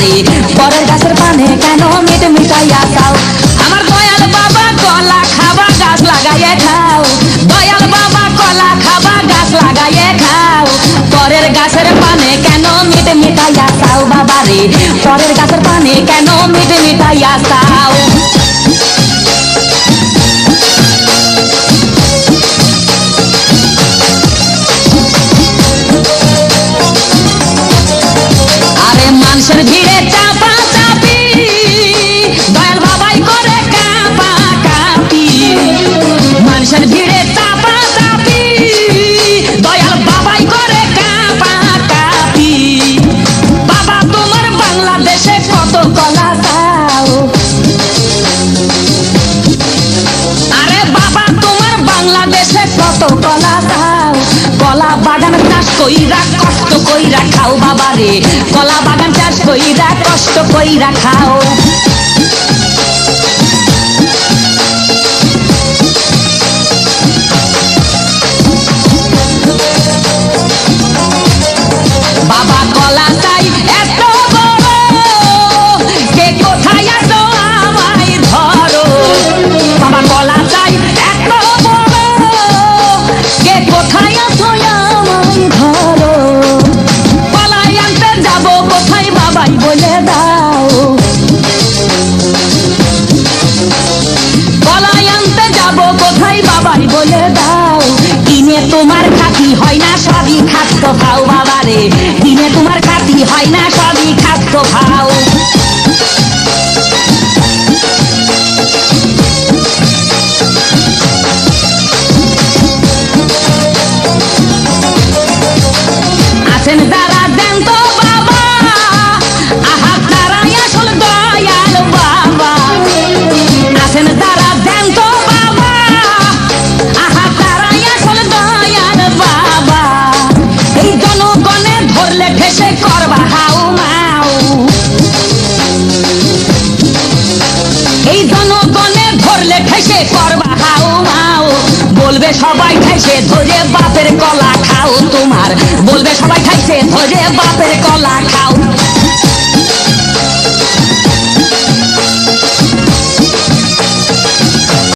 বাবারে পরের গাছের পানে কেন মিট মিটাইয়া খাও আমার দয়াল বাবা কলা খাবা গাছ লাগাইয়ে খাও দয়াল বাবা কলা খাবা গাছ লাগাইয়ে খাও পরের গাছের পানে কেন মিট মিটাইয়া খাও বাবারে পরের গাছের পানে কেন মিট মিটাইয়া খাও আরে মানুষের ভিড়ে চাপা চাপি দয়াল বাবাই করে কাপা কাপি মানুষের ভিড়ে চাপা চাপি দয়াল বাবাই করে কাপা কাপি বাবা তোমার বাংলাদেশে কত কলা খাও আরে বাবা তোমার বাংলাদেশে কত কলা খাও কলা বাগান চাষ কইরা কষ্ট কইরা খাও বাবারে কলা বাগান চাষ কইরা কষ্ট কইরা খাও বাবা কলা চাই এত বড় কে কোথায় আছো আমায় ধরো বাবা কলা চাই এত বড় কে কোথায় আছো আমায় ধরো কলাই আনতে যাবো কোথায় বাবাই বলে দাও কলাই আনতে যাবো কোথায় বাবাই বলে দাও কিনে তোমার খাতি হয় না সবই খাদ্য খাও বাবারে কিনে তোমার খাতি হয় না সবই খাদ্য খাও আছেন যারা দেন তো বাবা আহা তারাই আসল দয়াল বাবা আছেন যারা দেন তো বাবা আহা তারাই আসল দয়াল বাবা এই জনগণে ধরলে ঠেসে করবা হাউ মাউ এই জনগণে ধরলে ঠেসে করবা হাউ মাউ বলবে সবাই ঠেসে ধরে বাপের কলা খাও তোমার বলবে সবাই খাইছে ধরে বাপের কলা খাও